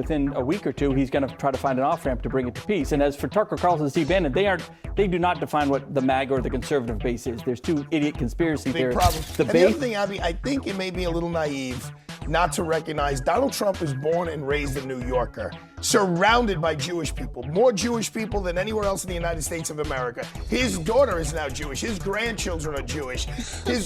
Within a week or two, he's going to try to find an off-ramp to bring it to peace. And as for Tucker Carlson and Steve Bannon, they do not define what the MAGA or the conservative base is. There's two idiot conspiracy theorists. Big problem. The other thing, Abby, I think it may be a little naive not to recognize Donald Trump was born and raised a New Yorker, surrounded by Jewish people, more Jewish people than anywhere else in the United States of America. His daughter is now Jewish. His grandchildren are Jewish.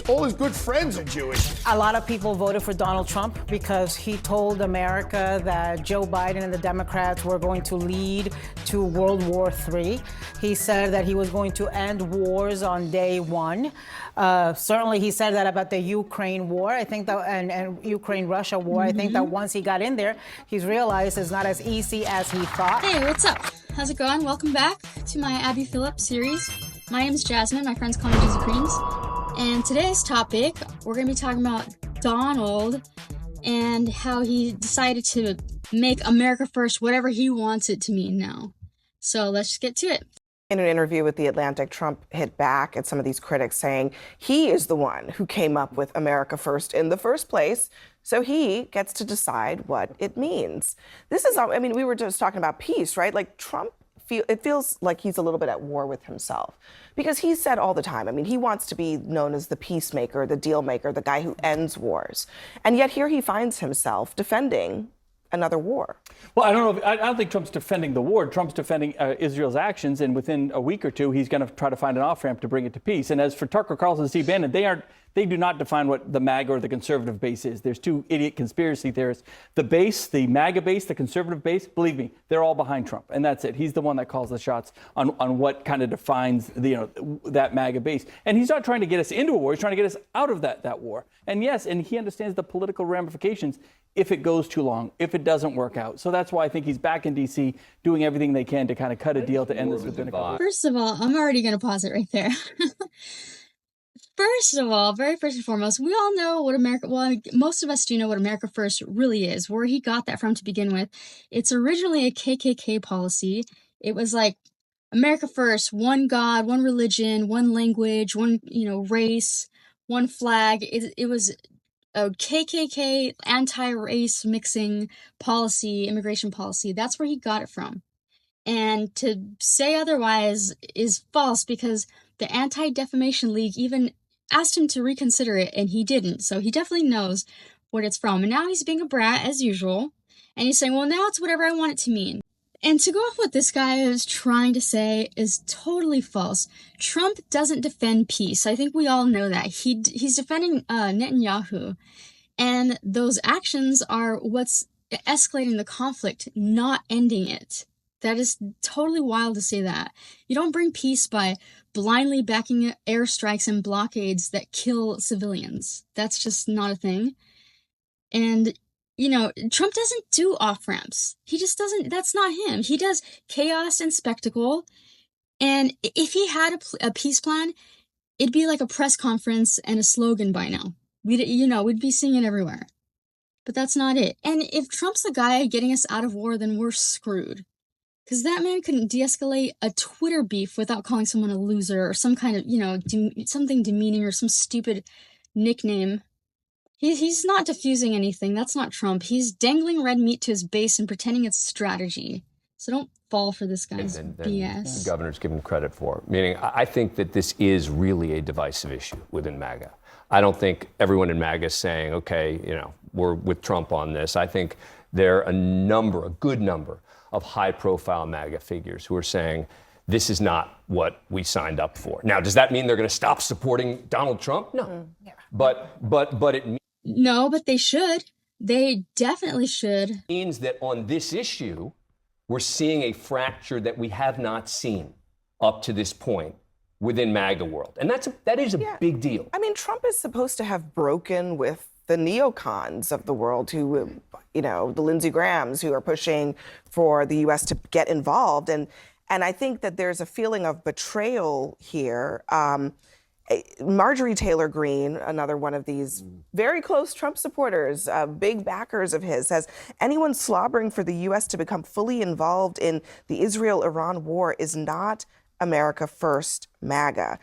All his good friends are Jewish. A lot of people voted for Donald Trump because he told America that Joe Biden and the Democrats were going to lead to World War III. He said that he was going to end wars on day one. Certainly, he said that about the Ukraine war. I think that, and Ukraine-Russia war. I think that once he got in there, he's realized it's not as easy as he thought. Hey, what's up? How's it going? Welcome back to my Abby Phillips series. My name is Jasmine. My friends call me Jizzy Creams. And today's topic, we're going to be talking about Donald and how he decided to make America first whatever he wants it to mean now. So let's just get to it. In an interview with The Atlantic, Trump hit back at some of these critics, saying he is the one who came up with America First in the first place, so he gets to decide what it means. This is, I mean, we were just talking about peace, right? Like Trump, it feels like he's a little bit at war with himself, because he said all the time, I mean, he wants to be known as the peacemaker, the deal maker, the guy who ends wars. And yet here he finds himself defending another war. Well, I don't think Trump's defending the war. Trump's defending Israel's actions, and within a week or two, he's going to try to find an off-ramp to bring it to peace. And as for Tucker Carlson and Steve Bannon, they do not define what the MAGA or the conservative base is. There's two idiot conspiracy theorists. The base, the MAGA base, the conservative base, believe me, they're all behind Trump, and that's it. He's the one that calls the shots on what kind of defines that MAGA base. And he's not trying to get us into a war. He's trying to get us out of that war. And yes, and he understands the political ramifications if it goes too long, if it doesn't work out. So that's why I think he's back in D.C. doing everything they can to kind of cut a deal to end this within a couple of First of all, I'm already going to pause it right there. First of all, very first and foremost, we all know what most of us do know what America First really is, where he got that from to begin with. It's originally a KKK policy. It was like America First, one God, one religion, one language, one, race, one flag. It was a KKK anti-race mixing policy, immigration policy. That's where he got it from. And to say otherwise is false, because the Anti-Defamation League even asked him to reconsider it, and he didn't. So he definitely knows what it's from. And now he's being a brat, as usual. And he's saying, well, now it's whatever I want it to mean. And to go off what this guy is trying to say is totally false. Trump doesn't defend peace. I think we all know that. He's defending Netanyahu. And those actions are what's escalating the conflict, not ending it. That is totally wild to say that. You don't bring peace by blindly backing airstrikes and blockades that kill civilians. That's just not a thing. And Trump doesn't do off-ramps. He just doesn't. That's not him. He does chaos and spectacle. And if he had a peace plan, it'd be like a press conference and a slogan by now. We'd be seeing it everywhere. But that's not it. And if Trump's the guy getting us out of war, then we're screwed. Because that man couldn't de-escalate a Twitter beef without calling someone a loser or some kind of, something demeaning or some stupid nickname. He's not diffusing anything. That's not Trump. He's dangling red meat to his base and pretending it's strategy. So don't fall for this guy's BS. The governor's given credit for. Meaning, I think that this is really a divisive issue within MAGA. I don't think everyone in MAGA is saying, okay, we're with Trump on this. I think there are a good number of high-profile MAGA figures who are saying, this is not what we signed up for. Now, does that mean they're going to stop supporting Donald Trump? No. Yeah. But it means... No, but they should. They definitely should. Means that on this issue, we're seeing a fracture that we have not seen up to this point within MAGA world. And that is a big deal. I mean, Trump is supposed to have broken with the neocons of the world who, the Lindsey Grahams who are pushing for the U.S. to get involved. And I think that there's a feeling of betrayal here. Marjorie Taylor Greene, another one of these very close Trump supporters, big backers of his, says anyone slobbering for the U.S. to become fully involved in the Israel-Iran war is not America First MAGA.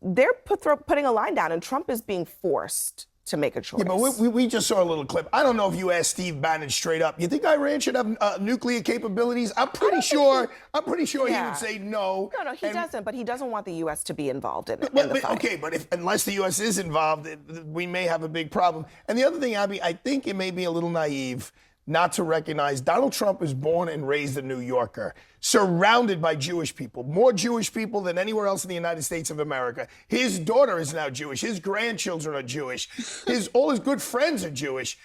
They're putting a line down, and Trump is being forced to make a choice. Yeah, but we just saw a little clip. I don't know if you asked Steve Bannon straight up, you think Iran should have nuclear capabilities? I'm pretty sure he would say no. No, he doesn't. But he doesn't want the U.S. to be involved in the fight. Okay, but unless the U.S. is involved, we may have a big problem. And the other thing, Abby, I think it may be a little naive not to recognize Donald Trump is born and raised a New Yorker, surrounded by Jewish people, more Jewish people than anywhere else in the United States of America. His daughter is now Jewish. His grandchildren are Jewish. All his good friends are Jewish.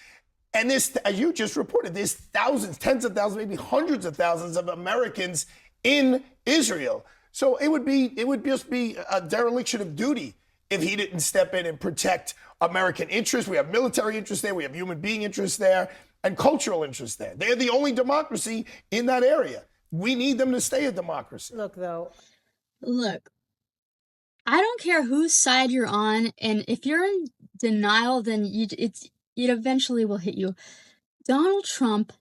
And this, as you just reported, there's thousands, tens of thousands, maybe hundreds of thousands of Americans in Israel. So it would just be a dereliction of duty if he didn't step in and protect American interests. We have military interests there. We have human being interests there and cultural interests there. They're the only democracy in that area. We need them to stay a democracy. Look, I don't care whose side you're on, and if you're in denial, then it eventually will hit you. Donald Trump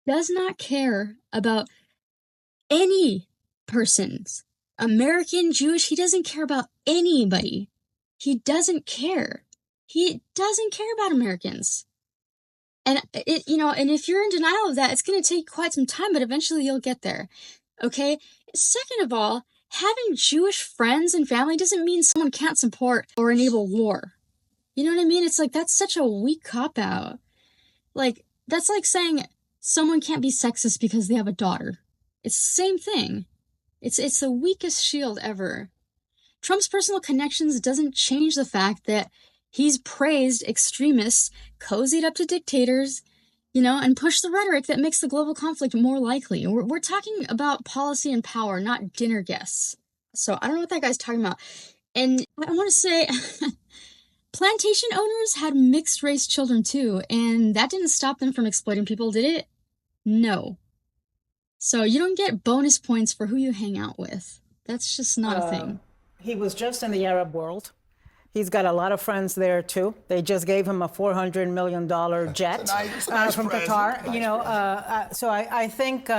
does not care about any persons, American, Jewish. He doesn't care about anybody. He doesn't care. He doesn't care about Americans. And and if you're in denial of that, it's going to take quite some time, but eventually you'll get there. Okay? Second of all, having Jewish friends and family doesn't mean someone can't support or enable war. You know what I mean? It's like, that's such a weak cop-out. Like, that's like saying someone can't be sexist because they have a daughter. It's the same thing. It's the weakest shield ever. Trump's personal connections doesn't change the fact that he's praised extremists, cozied up to dictators, and pushed the rhetoric that makes the global conflict more likely. We're talking about policy and power, not dinner guests. So I don't know what that guy's talking about. And I want to say, plantation owners had mixed race children too, and that didn't stop them from exploiting people, did it? No. So you don't get bonus points for who you hang out with. That's just not a thing. he was just in the Arab world. He's got a lot of friends there too. They just gave him a $400 million jet from Qatar. So I think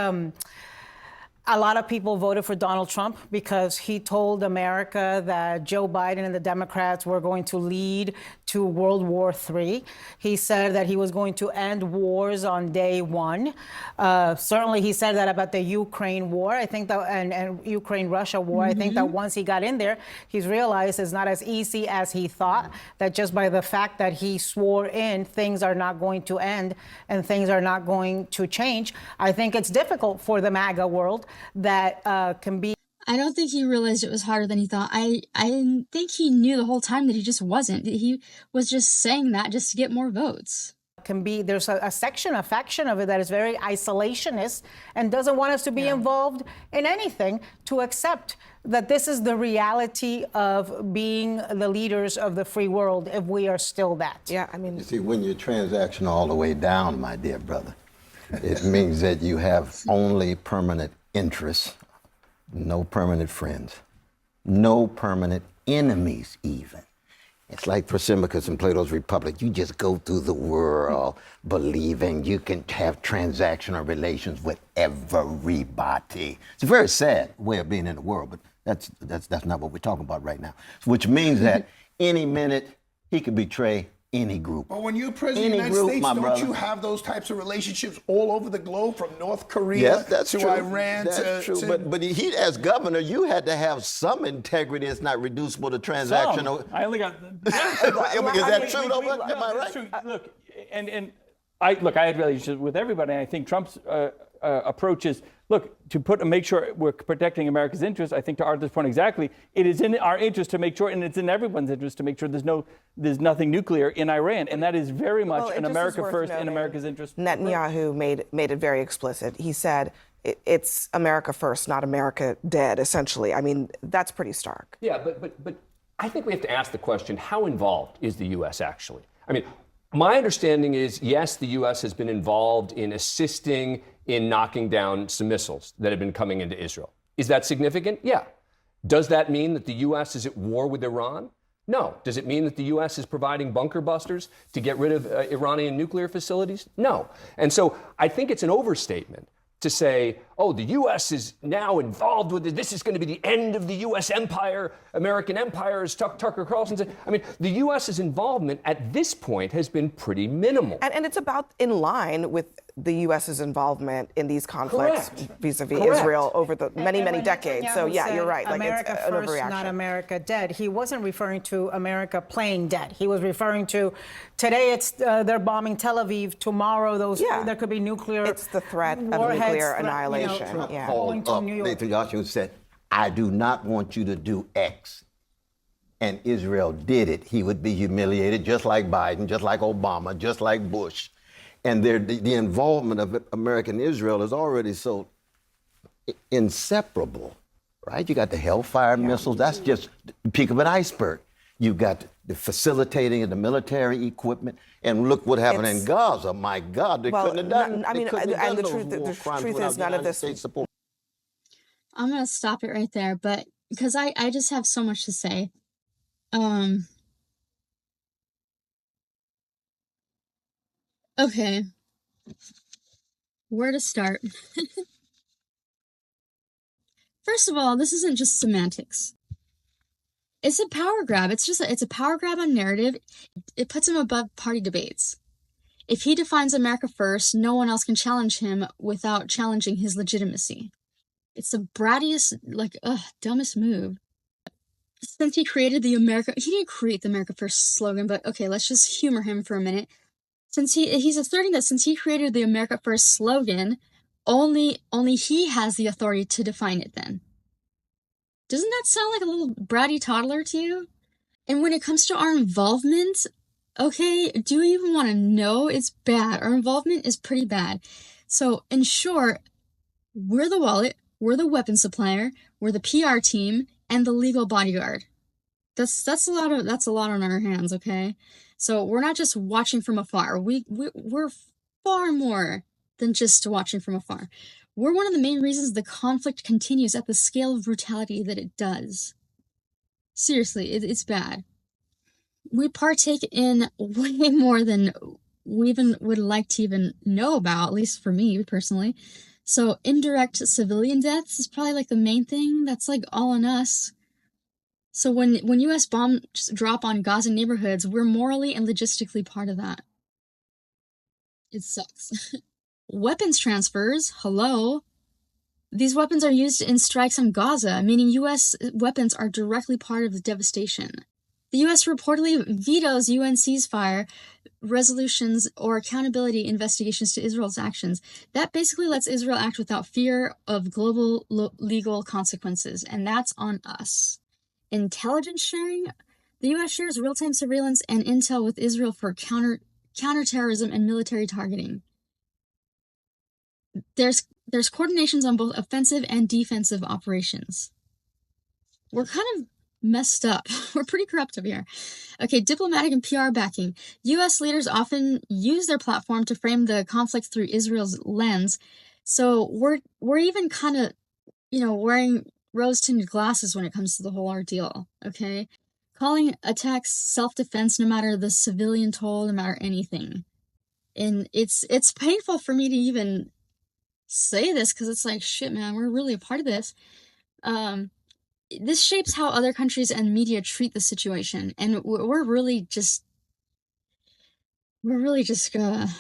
a lot of people voted for Donald Trump because he told America that Joe Biden and the Democrats were going to lead to World War III. He said that he was going to end wars on day one. Certainly, he said that about the Ukraine war. I think that and Ukraine-Russia war. I think that once he got in there, he's realized it's not as easy as he thought. That just by the fact that he swore in, things are not going to end and things are not going to change. I think it's difficult for the MAGA world that can be. I don't think he realized it was harder than he thought. I think he knew the whole time that he just wasn't. He was just saying that just to get more votes. There's a faction of it that is very isolationist and doesn't want us to be involved in anything, to accept that this is the reality of being the leaders of the free world if we are still that. Yeah, I mean, You see, when you're transactional all the way down, my dear brother, it means that you have only permanent interests, no permanent friends, no permanent enemies even. It's like Thrasymachus in Plato's Republic. You just go through the world believing you can have transactional relations with everybody. It's a very sad way of being in the world, but that's not what we're talking about right now. Which means that any minute he could betray any group. But when you're president of the United States, don't you have those types of relationships all over the globe, from North Korea to Iran? That's true. But he, as governor, you had to have some integrity. It's not reducible to transactional. I only got. Is that true, though? Am I right? True. Look, I had relationships with everybody. And I think Trump's approach is, to make sure we're protecting America's interests. I think to Arthur's point exactly, it is in our interest to make sure, and it's in everyone's interest to make sure there's nothing nuclear in Iran, and that is very much an America first, in America's interest. Netanyahu made it very explicit. He said it's America first, not America dead. Essentially, I mean, that's pretty stark. Yeah, but I think we have to ask the question: how involved is the U.S. actually? I mean, my understanding is, yes, the U.S. has been involved in assisting in knocking down some missiles that have been coming into Israel. Is that significant? Yeah. Does that mean that the U.S. is at war with Iran? No. Does it mean that the U.S. is providing bunker busters to get rid of Iranian nuclear facilities? No. And so I think it's an overstatement to say, oh, the U.S. is now involved with it. This is going to be the end of the U.S. empire, American empire, as Tucker Carlson said. I mean, the U.S.'s involvement at this point has been pretty minimal. And it's about in line with the U.S.'s involvement in these conflicts vis-a-vis Israel over the many decades. So yeah, you're right. Like America it's an first, overreaction. not America dead. He wasn't referring to America playing dead. He was referring to today it's they're bombing Tel Aviv. Tomorrow there could be nuclear. It's the threat of warheads, nuclear annihilation. Going to New York. Nathan Joshua said, "I do not want you to do X." And Israel did it. He would be humiliated, just like Biden, just like Obama, just like Bush. And the involvement of American Israel is already so inseparable, right? You got the Hellfire missiles. That's just the peak of an iceberg. You've got the facilitating of the military equipment. And look what happened in Gaza. My God, they couldn't have done it. I mean, and the truth is none of this. I'm going to stop it right there, but because I just have so much to say. Okay. Where to start? First of all, this isn't just semantics. It's a power grab. It's a power grab on narrative. It puts him above party debates. If he defines America first, no one else can challenge him without challenging his legitimacy. It's the brattiest, dumbest move. Since he created he didn't create the America First slogan, but okay, let's just humor him for a minute. Since he's asserting that since he created the America First slogan, only he has the authority to define it then. Doesn't that sound like a little bratty toddler to you? And when it comes to our involvement, okay, do you even want to know? It's bad. Our involvement is pretty bad. So, in short, we're the wallet, we're the weapon supplier, we're the PR team, and the legal bodyguard. That's a lot on our hands, okay? So we're not just watching from afar. We're far more than just watching from afar. We're one of the main reasons the conflict continues at the scale of brutality that it does. Seriously, it's bad. We partake in way more than we even would like to even know about, at least for me personally. So indirect civilian deaths is probably like the main thing that's like all on us. So when U.S. bombs drop on Gaza neighborhoods, we're morally and logistically part of that. It sucks. Weapons transfers, hello. These weapons are used in strikes on Gaza, meaning U.S. weapons are directly part of the devastation. The U.S. reportedly vetoes UN ceasefire resolutions or accountability investigations to Israel's actions. That basically lets Israel act without fear of global legal consequences, and that's on us. Intelligence sharing. The U.S. shares real-time surveillance and intel with Israel for counterterrorism and military targeting. There's coordinations on both offensive and defensive operations. We're kind of messed up. We're pretty corrupt up here. Okay, diplomatic and PR backing. U.S. leaders often use their platform to frame the conflict through Israel's lens. So we're even kind of, wearing rose-tinted glasses when it comes to the whole ordeal, okay? Calling attacks self-defense no matter the civilian toll, no matter anything. And it's painful for me to even say this because it's like, shit, man, we're really a part of this. This shapes how other countries and media treat the situation, and we're really just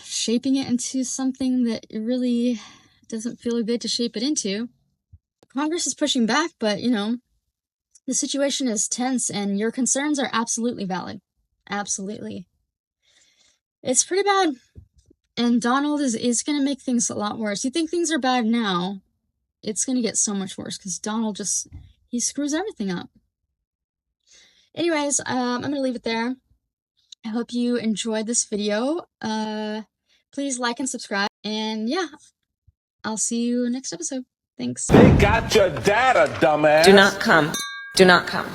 shaping it into something that it really doesn't feel good to shape it into. Congress is pushing back, but the situation is tense, and your concerns are absolutely valid. Absolutely, it's pretty bad, and Donald is going to make things a lot worse. You think things are bad now? It's going to get so much worse because Donald he screws everything up. Anyways, I'm going to leave it there. I hope you enjoyed this video. Please like and subscribe. And yeah, I'll see you next episode. Thanks. They got your data, dumbass. Do not come. Do not come.